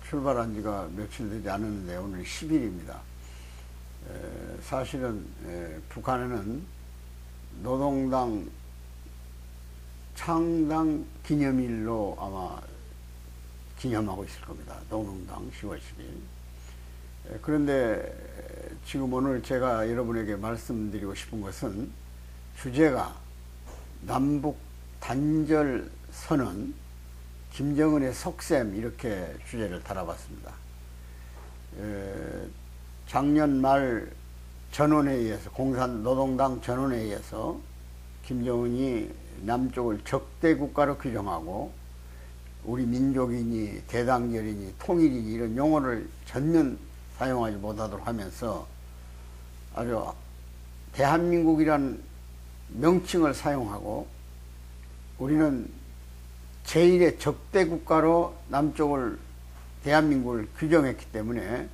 출발한 지가 며칠 되지 않았는데 오늘 10일입니다. 사실은 북한에는 노동당 창당 기념일로 아마 기념하고 있을 겁니다. 노동당 10월 10일. 그런데 지금 오늘 제가 여러분에게 말씀드리고 싶은 것은 주제가 남북 단절 선언, 김정은의 속셈, 이렇게 주제를 달아봤습니다. 작년 말 전원회의에서, 공산노동당 전원회의에서 김정은이 남쪽을 적대국가로 규정하고 우리 민족이니 대당절이니 통일이니 이런 용어를 전면 사용하지 못하도록 하면서 아주 대한민국이란 명칭을 사용하고 우리는 제1의 적대국가로 남쪽을, 대한민국을 규정했기 때문에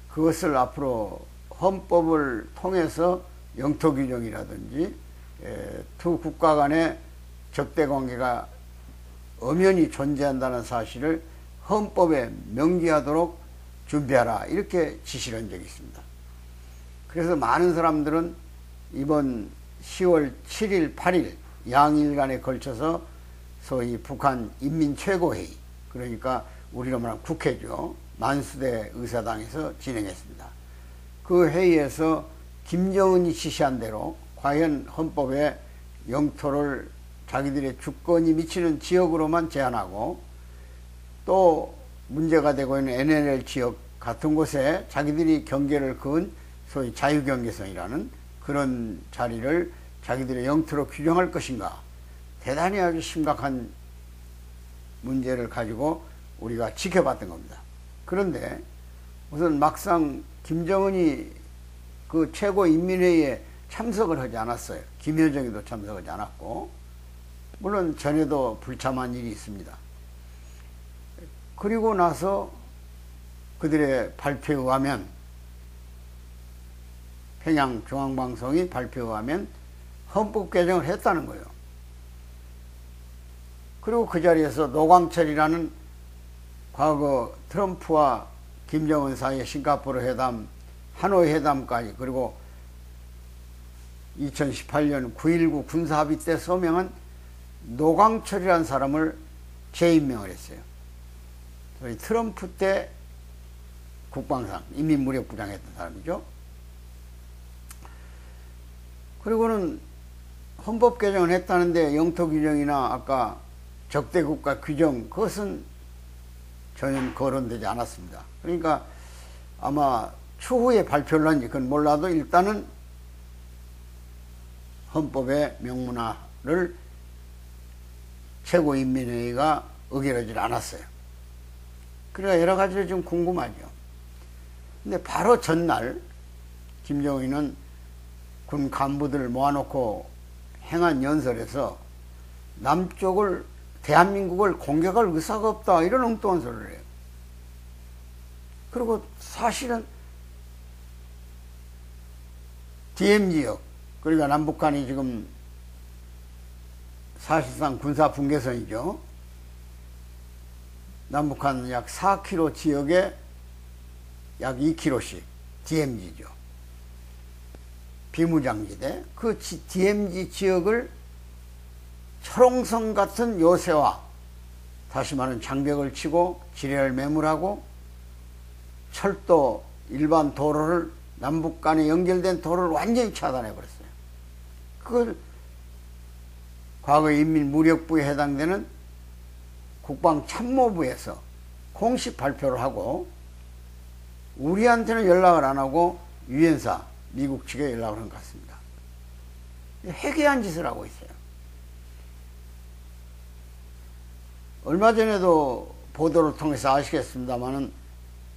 그것을 앞으로 헌법을 통해서 영토 규정이라든지 두 국가 간의 적대관계가 엄연히 존재한다는 사실을 헌법에 명기하도록 준비하라, 이렇게 지시를 한 적이 있습니다. 그래서 많은 사람들은 이번 10월 7일, 8일 양일간에 걸쳐서 소위 북한 인민최고회의, 그러니까 우리로 말하면 국회죠, 만수대 의사당에서 진행했습니다. 그 회의에서 김정은이 지시한 대로 과연 헌법에 영토를 자기들의 주권이 미치는 지역으로만 제한하고 또 문제가 되고 있는 NLL 지역 같은 곳에 자기들이 경계를 그은 소위 자유경계선이라는 그런 자리를 자기들의 영토로 규정할 것인가, 대단히 아주 심각한 문제를 가지고 우리가 지켜봤던 겁니다. 그런데 우선 막상 김정은이 그 최고인민회의에 참석을 하지 않았어요. 김여정이도 참석하지 않았고, 물론 전에도 불참한 일이 있습니다. 그리고 나서 그들의 발표에 의하면, 평양중앙방송이 발표에 의하면 헌법 개정을 했다는 거예요. 그리고 그 자리에서 노광철이라는 과거 트럼프와 김정은 사이의 싱가포르 회담, 하노이 회담까지, 그리고 2018년 9.19 군사합의 때 서명한 노광철이라는 사람을 재임명을 했어요. 저희 트럼프 때 국방상, 인민무력부장 했던 사람이죠. 그리고는 헌법 개정을 했다는데 영토 규정이나 아까 적대국가 규정, 그것은 전혀 거론되지 않았습니다. 그러니까 아마 추후에 발표를 한지 그건 몰라도 일단은 헌법의 명문화를 최고인민회의가 의결하지 않았어요. 그러니까 여러 가지로 좀 궁금하죠. 근데 바로 전날 김정은은 군 간부들을 모아놓고 행한 연설에서 남쪽을, 대한민국을 공격할 의사가 없다, 이런 엉뚱한 소리를 해요. 그리고 사실은 DM지역, 그러니까 남북한이 지금 사실상 군사 분계선이죠. 남북한 약 4km 지역에 약 2km씩 DM지죠. 비무장지대. 그 DMZ 지역을 철옹성 같은 요새화, 다시 말하면 장벽을 치고 지뢰를 매물하고 철도, 일반 도로를, 남북 간에 연결된 도로를 완전히 차단해 버렸어요. 그걸 과거 인민무력부에 해당되는 국방참모부에서 공식 발표를 하고 우리한테는 연락을 안 하고 유엔사, 미국 측에 연락을 한 것 같습니다. 회개한 짓을 하고 있어요. 얼마 전에도 보도를 통해서 아시겠습니다만은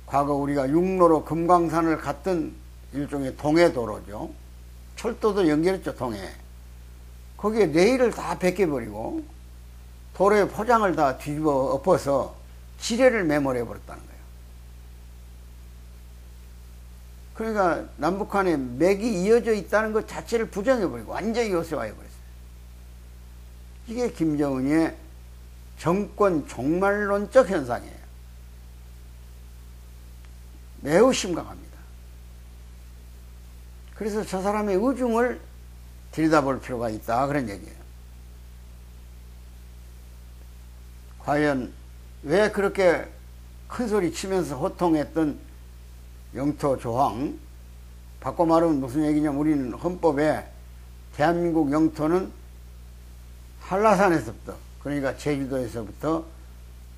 과거 우리가 육로로 금강산을 갔던 일종의 동해도로죠. 철도도 연결했죠, 동해. 거기에 레일을 다 벗겨버리고 도로의 포장을 다 뒤집어 엎어서 지뢰를 매몰해 버렸다는 거예요. 그러니까 남북한에 맥이 이어져 있다는 것 자체를 부정해버리고 완전히 요새화해버렸어요. 이게 김정은의 정권 종말론적 현상이에요. 매우 심각합니다. 그래서 저 사람의 의중을 들여다볼 필요가 있다, 그런 얘기예요. 과연 왜 그렇게 큰 소리 치면서 호통했던 영토 조항, 바꿔 말하면 무슨 얘기냐면, 우리는 헌법에 대한민국 영토는 한라산에서부터, 그러니까 제주도에서부터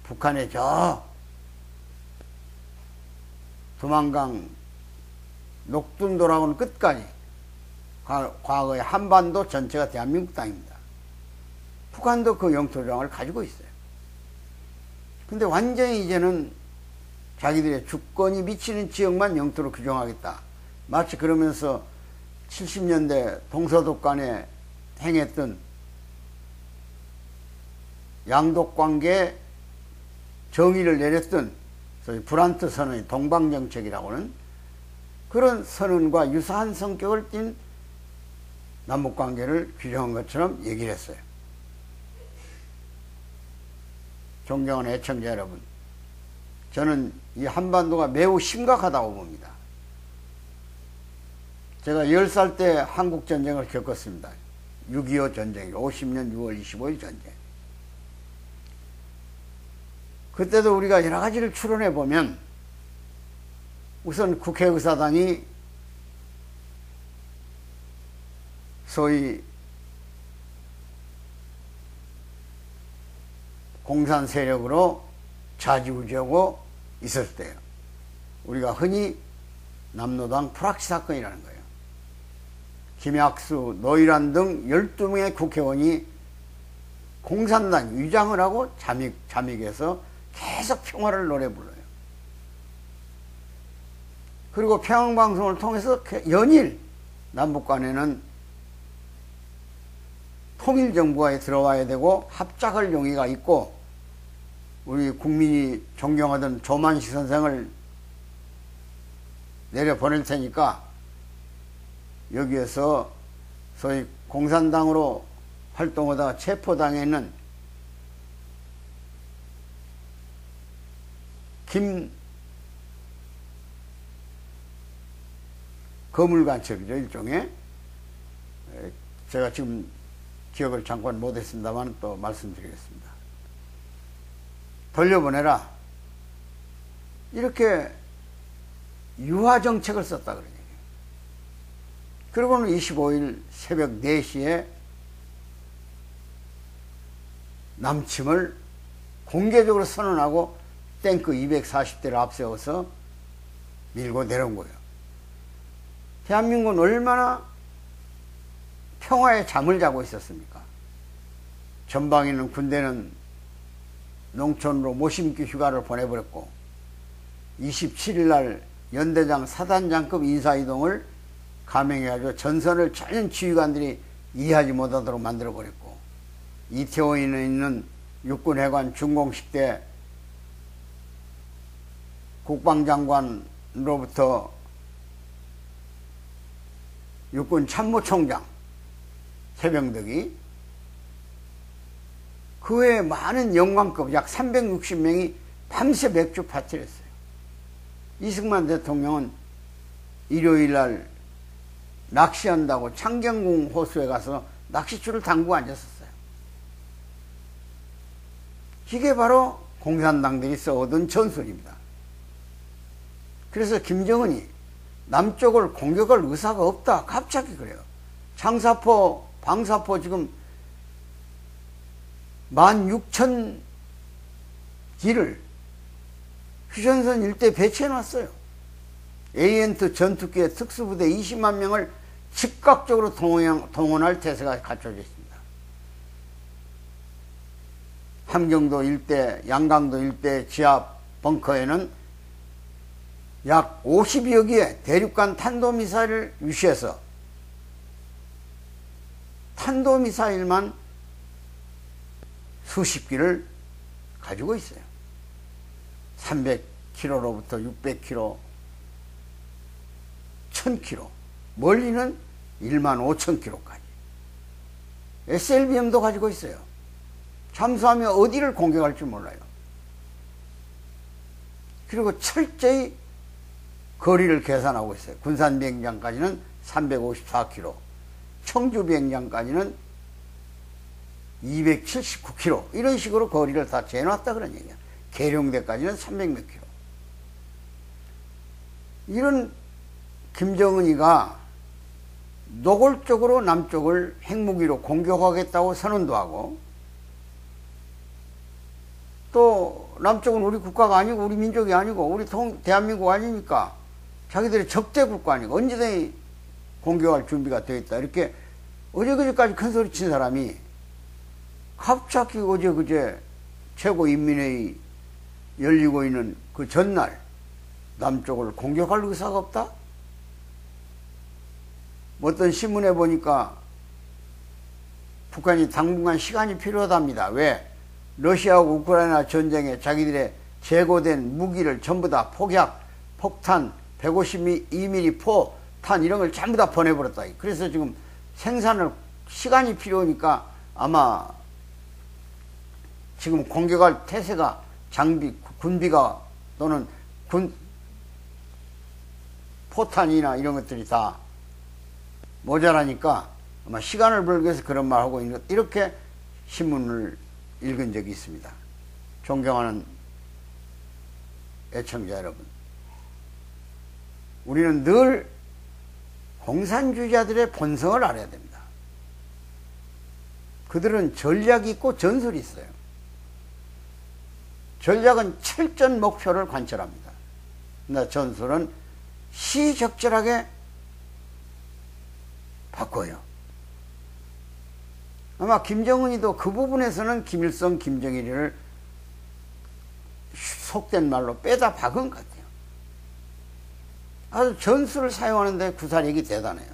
북한의 저 두만강 녹둔도라고는 끝까지, 과거의 한반도 전체가 대한민국 땅입니다. 북한도 그 영토 조항을 가지고 있어요. 근데 완전히 이제는 자기들의 주권이 미치는 지역만 영토로 규정하겠다. 마치 그러면서 70년대 동서독간에 행했던 양독관계 정의를 내렸던 소위 브란트 선언의 동방정책이라고는 그런 선언과 유사한 성격을 띤 남북관계를 규정한 것처럼 얘기를 했어요. 존경하는 애청자 여러분, 저는 이 한반도가 매우 심각하다고 봅니다. 제가 10살 때 한국전쟁을 겪었습니다. 6.25 전쟁, 50년 6월 25일 전쟁. 그때도 우리가 여러 가지를 추론해 보면, 우선 국회의사당이 소위 공산 세력으로 좌지우지하고 있을 때요. 우리가 흔히 남로당 프락시 사건이라는 거예요. 김약수, 노일환 등 12명의 국회의원이 공산당 위장을 하고 잠익해서 계속 평화를 노래 불러요. 그리고 평양방송을 통해서 연일 남북 간에는 통일정부가 들어와야 되고 합작할 용의가 있고, 우리 국민이 존경하던 조만식 선생을 내려보낼 테니까 여기에서 소위 공산당으로 활동하다가 체포당했는 거물간첩이죠, 일종의. 제가 지금 기억을 잠깐 못했습니다만 또 말씀드리겠습니다. 돌려보내라, 이렇게 유화정책을 썼다 그런 얘기예요. 그리고는 25일 새벽 4시에 남침을 공개적으로 선언하고 탱크 240대를 앞세워서 밀고 내려온 거예요. 대한민국은 얼마나 평화의 잠을 자고 있었습니까? 전방에 있는 군대는 농촌으로 모심기 휴가를 보내버렸고, 27일 날 연대장 사단장급 인사이동을 감행해가지고 전선을 전혀 지휘관들이 이해하지 못하도록 만들어버렸고, 이태원에 있는 육군해관 준공식 때 국방장관으로부터 육군 참모총장 최병덕이 그 외에 많은 영광급 약 360명이 밤새 맥주 파티를 했어요. 이승만 대통령은 일요일날 낚시한다고 창경궁 호수에 가서 낚싯줄을 당기고 앉았었어요. 이게 바로 공산당들이 써오던 전술입니다. 그래서 김정은이 남쪽을 공격할 의사가 없다, 갑자기 그래요. 장사포, 방사포 지금 16,000기를 휴전선 일대 배치해놨어요. 에이엔트 전투기의 특수부대 20만 명을 즉각적으로 동원할 태세가 갖춰져 있습니다. 함경도 일대, 양강도 일대 지하 벙커에는 약 50여 기의 대륙간 탄도미사일을 유시해서 탄도미사일만 수십 기를 가지고 있어요. 300km로부터 600km, 1000km, 멀리는 15,000km까지. SLBM도 가지고 있어요. 잠수하면 어디를 공격할지 몰라요. 그리고 철저히 거리를 계산하고 있어요. 군산 비행장까지는 354km, 청주 비행장까지는 279km, 이런 식으로 거리를 다 재놨다 그런 얘기야. 계룡대까지는 300몇 km. 이런 김정은이가 노골적으로 남쪽을 핵무기로 공격하겠다고 선언도 하고, 또 남쪽은 우리 국가가 아니고 우리 민족이 아니고 우리 대한민국 아니니까 자기들의 적대 국가 아니고 언제든지 공격할 준비가 되어 있다, 이렇게 어제그제까지 큰 소리 친 사람이 갑자기 어제그제 최고인민회의 열리고 있는 그 전날 남쪽을 공격할 의사가 없다? 어떤 신문에 보니까 북한이 당분간 시간이 필요하답니다. 왜? 러시아하고 우크라이나 전쟁에 자기들의 재고된 무기를 전부 다 폭약, 폭탄, 152mm 포탄 이런 걸 전부 다 보내버렸다. 그래서 지금 생산을 시간이 필요하니까 아마 지금 공격할 태세가 장비, 군비가 또는 포탄이나 이런 것들이 다 모자라니까 아마 시간을 벌기 위해서 그런 말 하고 있는 것, 이렇게 신문을 읽은 적이 있습니다. 존경하는 애청자 여러분, 우리는 늘 공산주의자들의 본성을 알아야 됩니다. 그들은 전략이 있고 전술이 있어요. 전략은 철전 목표를 관철합니다. 그러나 전술은 시적절하게 바꿔요. 아마 김정은이도 그 부분에서는 김일성, 김정일을 속된 말로 빼다 박은 것 같아요. 아주 전술을 사용하는데 구사력이 대단해요.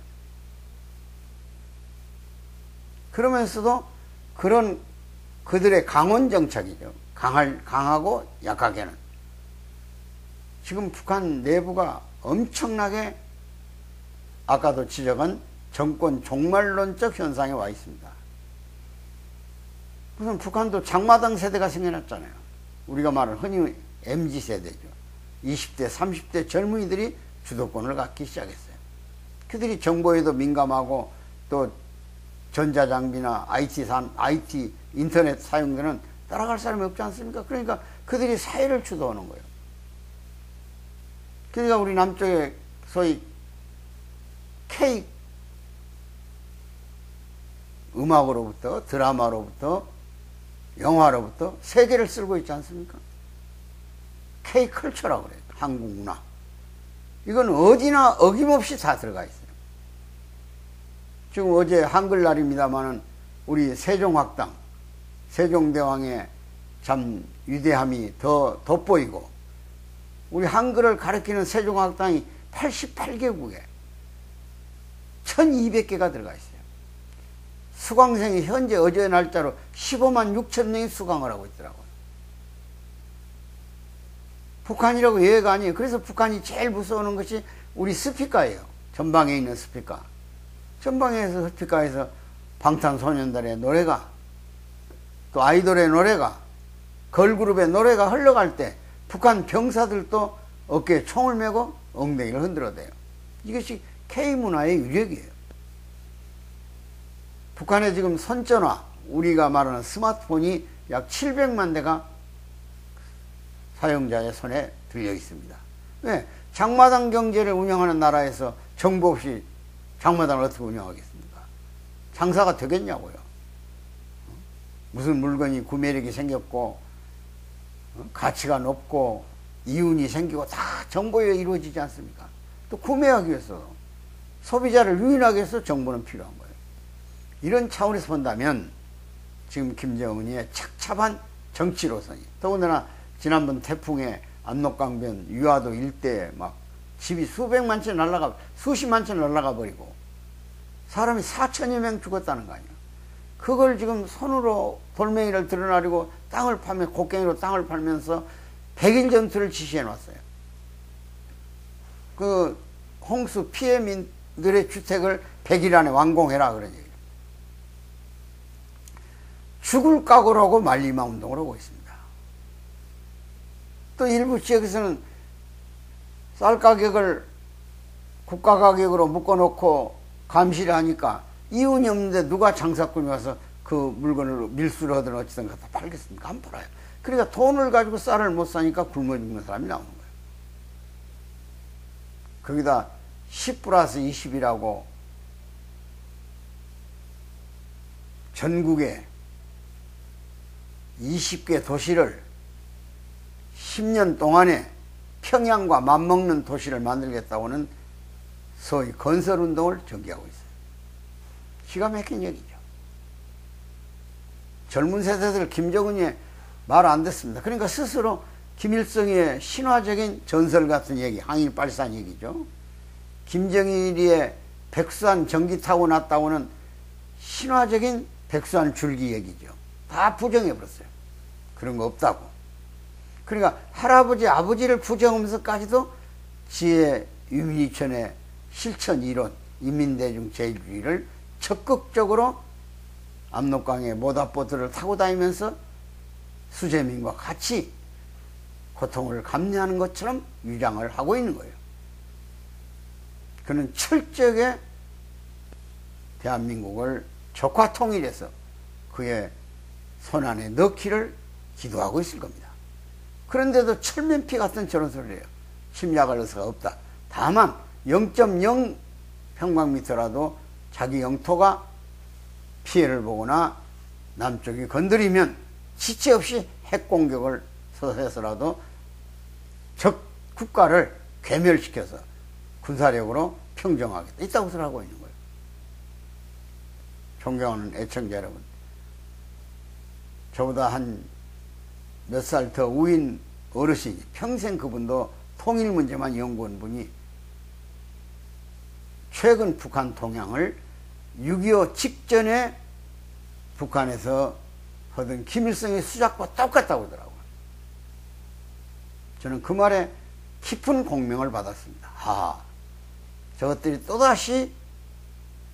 그러면서도 그런 그들의 강원 정책이죠. 강하고 약하게는. 지금 북한 내부가 엄청나게 아까도 지적한 정권 종말론적 현상에 와 있습니다. 우선 북한도 장마당 세대가 생겨났잖아요. 우리가 말하는 흔히 MZ세대죠. 20대, 30대 젊은이들이 주도권을 갖기 시작했어요. 그들이 정보에도 민감하고 또 전자장비나 IT, 인터넷 사용되는 따라갈 사람이 없지 않습니까? 그러니까 그들이 사회를 주도하는 거예요. 그러니까 우리 남쪽에 소위 K 음악으로부터 드라마로부터 영화로부터 세계를 쓸고 있지 않습니까? K컬처라고 그래요. 한국 문화. 이건 어디나 어김없이 다 들어가 있어요. 지금 어제 한글날입니다마는 우리 세종학당, 세종대왕의 참 위대함이 더 돋보이고, 우리 한글을 가르치는 세종학당이 88개국에 1200개가 들어가 있어요. 수강생이 현재 어제 날짜로 15만 6천 명이 수강을 하고 있더라고요. 북한이라고 예외가 아니에요. 그래서 북한이 제일 무서워하는 것이 우리 스피커예요. 전방에 있는 스피커. 전방에서 스피커에서 방탄소년단의 노래가, 또 아이돌의 노래가, 걸그룹의 노래가 흘러갈 때 북한 병사들도 어깨에 총을 메고 엉덩이를 흔들어대요. 이것이 K문화의 위력이에요. 북한의 지금 손전화, 우리가 말하는 스마트폰이 약 700만 대가 사용자의 손에 들려 있습니다. 왜? 장마당 경제를 운영하는 나라에서 정보 없이 장마당을 어떻게 운영하겠습니까? 장사가 되겠냐고요. 무슨 물건이 구매력이 생겼고 가치가 높고 이윤이 생기고 다 정보에 이루어지지 않습니까? 또 구매하기 위해서, 소비자를 유인하기 위해서 정보는 필요한 거예요. 이런 차원에서 본다면 지금 김정은이의 착잡한 정치 노선이, 더군다나 지난번 태풍에 압록강변 유화도 일대에 막 집이 수백만 채 날아가, 수십만 채 날아가 버리고 사람이 4천여 명 죽었다는 거 아니야. 그걸 지금 손으로 돌멩이를 드러나리고 땅을 파며, 곡괭이로 땅을 팔면서 100일 전투를 지시해 놨어요. 그 홍수 피해민들의 주택을 100일 안에 완공해라 그런 얘기예요. 죽을 각오를 하고 말리마 운동을 하고 있습니다. 또 일부 지역에서는 쌀 가격을 국가 가격으로 묶어놓고 감시를 하니까 이윤이 없는데 누가 장사꾼이 와서 그 물건을 밀수를 하든 어찌든 갖다 팔겠습니까? 안 팔아요. 그러니까 돈을 가지고 쌀을 못 사니까 굶어 죽는 사람이 나오는 거예요. 거기다 10+20이라고 전국에 20개 도시를 10년 동안에 평양과 맞먹는 도시를 만들겠다고는 소위 건설운동을 전개하고 있어요. 기가 막힌 얘기죠. 젊은 세대들 김정은이 말 안 듣습니다. 그러니까 스스로 김일성의 신화적인 전설 같은 얘기, 항일 발산 얘기죠. 김정일이의 백수한 전기 타고 났다고는 신화적인 백수한 줄기 얘기죠. 다 부정해버렸어요. 그런 거 없다고. 그러니까 할아버지, 아버지를 부정하면서까지도 지혜 유민이천의 실천 이론, 인민대중 제일주의를 적극적으로 압록강의 모닥보트를 타고 다니면서 수재민과 같이 고통을 감내하는 것처럼 위장을 하고 있는 거예요. 그는 철저하게 대한민국을 적화통일해서 그의 손안에 넣기를 기도하고 있을 겁니다. 그런데도 철면피 같은 저런 소리를 해요. 침략할 의사가 없다. 다만 0.0 평방미터라도 자기 영토가 피해를 보거나 남쪽이 건드리면 지체 없이 핵공격을 해서라도 적 국가를 괴멸시켜서 군사력으로 평정하겠다. 이따 것을 하고 있는 거예요. 존경하는 애청자 여러분, 저보다 한 몇 살 더 우인 어르신이 평생 그분도 통일 문제만 연구한 분이 최근 북한 동향을 6.25 직전에 북한에서 하던 김일성의 수작과 똑같다고 하더라고요. 저는 그 말에 깊은 공명을 받았습니다. 아, 저것들이 또다시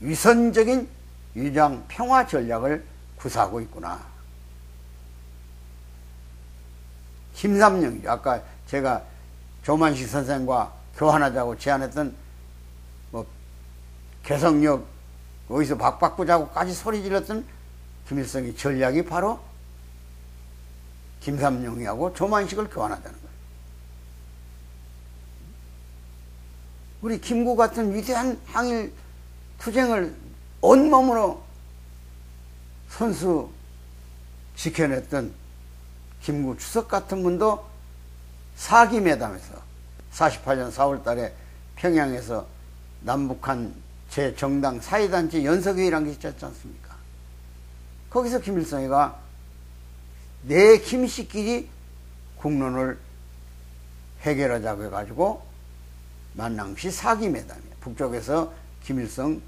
위선적인 위장 평화 전략을 구사하고 있구나. 김삼영이죠. 아까 제가 조만식 선생과 교환하자고 제안했던 뭐 개성역 어디서 박 바꾸자고까지 소리 질렀던 김일성의 전략이 바로 김삼영이하고 조만식을 교환하자는 거예요. 우리 김구 같은 위대한 항일 투쟁을 온몸으로 선수 지켜냈던 김구 주석 같은 분도 사기매담에서 48년 4월 달에 평양에서 남북한 제정당 사회단체 연석회의라는 게 있지 않습니까? 거기서 김일성이가 내 김씨끼리 국론을 해결하자고 해가지고 만난 것이 사기매담이에요. 북쪽에서 김일성,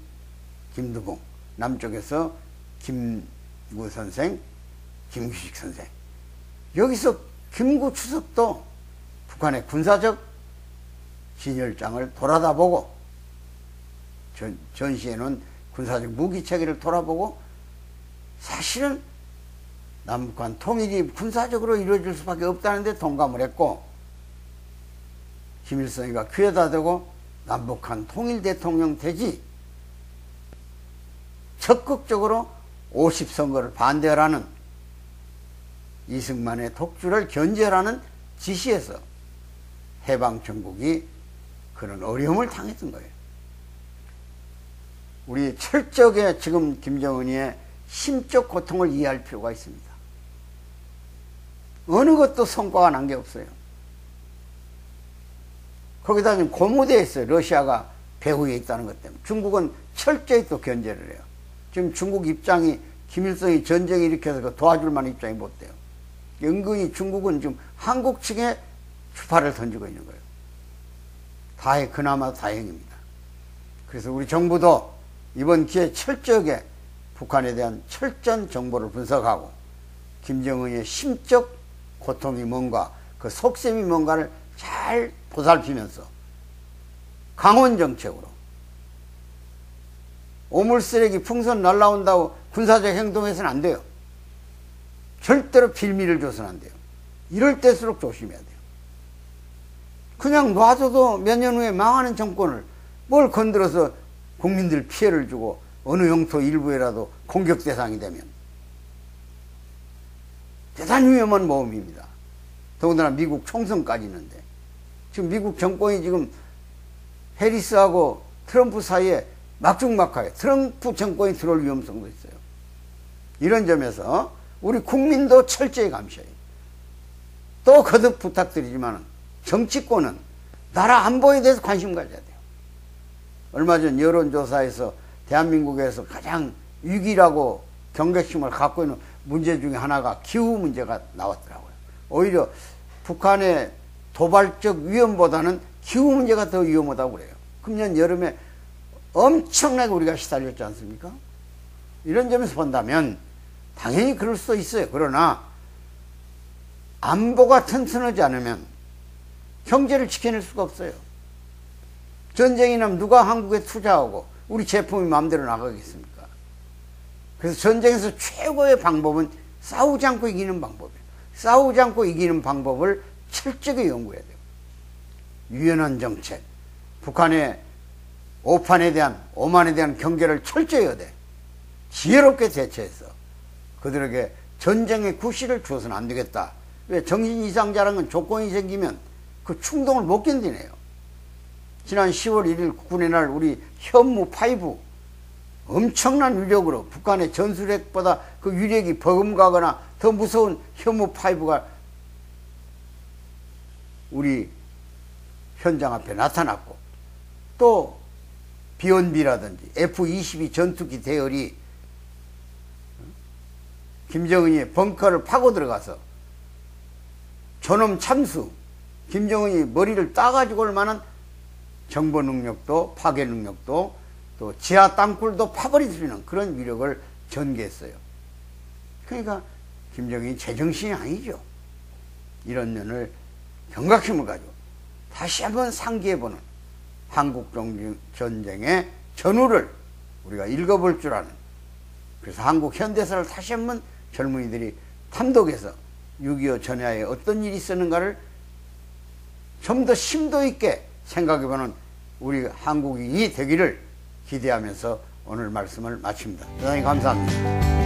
김두봉, 남쪽에서 김구 선생, 김규식 선생. 여기서 김구 추석도 북한의 군사적 진열장을 돌아다보고 전시해놓은 군사적 무기체계를 돌아보고 사실은 남북한 통일이 군사적으로 이루어질 수밖에 없다는데 동감을 했고 김일성이가 귀에다 대고 남북한 통일 대통령 되지 적극적으로 50선거를 반대하라는 이승만의 독주를 견제하라는 지시에서 해방정국이 그런 어려움을 당했던 거예요. 우리 철저하게 지금 김정은이의 심적 고통을 이해할 필요가 있습니다. 어느 것도 성과가 난 게 없어요. 거기다 지금 고무되어 있어요. 러시아가 배후에 있다는 것 때문에. 중국은 철저히 또 견제를 해요. 지금 중국 입장이 김일성이 전쟁 일으켜서 그 도와줄 만한 입장이 못 돼요. 은근히 중국은 지금 한국 측에 주파를 던지고 있는 거예요. 그나마 다행입니다. 그래서 우리 정부도 이번 기회에 철저하게 북한에 대한 철저한 정보를 분석하고 김정은의 심적 고통이 뭔가 그 속셈이 뭔가를 잘 보살피면서 강원 정책으로 오물쓰레기 풍선 날라온다고 군사적 행동해서는 안 돼요. 절대로 빌미를 줘서는 안 돼요. 이럴 때일수록 조심해야 돼요. 그냥 놔둬도 몇 년 후에 망하는 정권을 뭘 건드려서 국민들 피해를 주고 어느 영토 일부에라도 공격 대상이 되면 대단히 위험한 모험입니다. 더군다나 미국 총선까지 있는데 지금 미국 정권이 지금 해리스하고 트럼프 사이에 막중막하게 트럼프 정권이 들어올 위험성도 있어요. 이런 점에서 우리 국민도 철저히 감시해야 해요. 또 거듭 부탁드리지만 정치권은 나라 안보에 대해서 관심 가져야 돼요. 얼마 전 여론조사에서 대한민국에서 가장 위기라고 경각심을 갖고 있는 문제 중에 하나가 기후 문제가 나왔더라고요. 오히려 북한의 도발적 위험보다는 기후 문제가 더 위험하다고 그래요. 금년 여름에 엄청나게 우리가 시달렸지 않습니까? 이런 점에서 본다면 당연히 그럴 수도 있어요. 그러나 안보가 튼튼하지 않으면 경제를 지켜낼 수가 없어요. 전쟁이 나면 누가 한국에 투자하고 우리 제품이 마음대로 나가겠습니까? 그래서 전쟁에서 최고의 방법은 싸우지 않고 이기는 방법이에요. 싸우지 않고 이기는 방법을 철저하게 연구해야 돼요. 유연한 정책, 북한의 오판에 대한 오만에 대한 경계를 철저히 해야 돼. 지혜롭게 대처해서 그들에게 전쟁의 구실을 주어서는 안 되겠다. 왜? 정신 이상자라는 조건이 생기면 그 충동을 못 견디네요. 지난 10월 1일 국군의 날 우리 현무5 엄청난 위력으로 북한의 전술핵보다 그 위력이 버금가거나 더 무서운 현무5가 우리 현장 앞에 나타났고, 또 B-1B라든지 F-22 전투기 대열이 김정은이 벙커를 파고 들어가서 저놈 참수, 김정은이 머리를 따가지고 올 만한 정보 능력도 파괴 능력도 또 지하 땅굴도 파버릴 수 있는 그런 위력을 전개했어요. 그러니까 김정은이 제정신이 아니죠. 이런 면을 경각심을 가지고 다시 한번 상기해보는 한국전쟁의 전후를 우리가 읽어볼 줄 아는, 그래서 한국 현대사를 다시 한번 젊은이들이 탐독해서 6.25 전야에 어떤 일이 있었는가를 좀 더 심도 있게 생각해보는 우리 한국인이 되기를 기대하면서 오늘 말씀을 마칩니다. 대단히 감사합니다.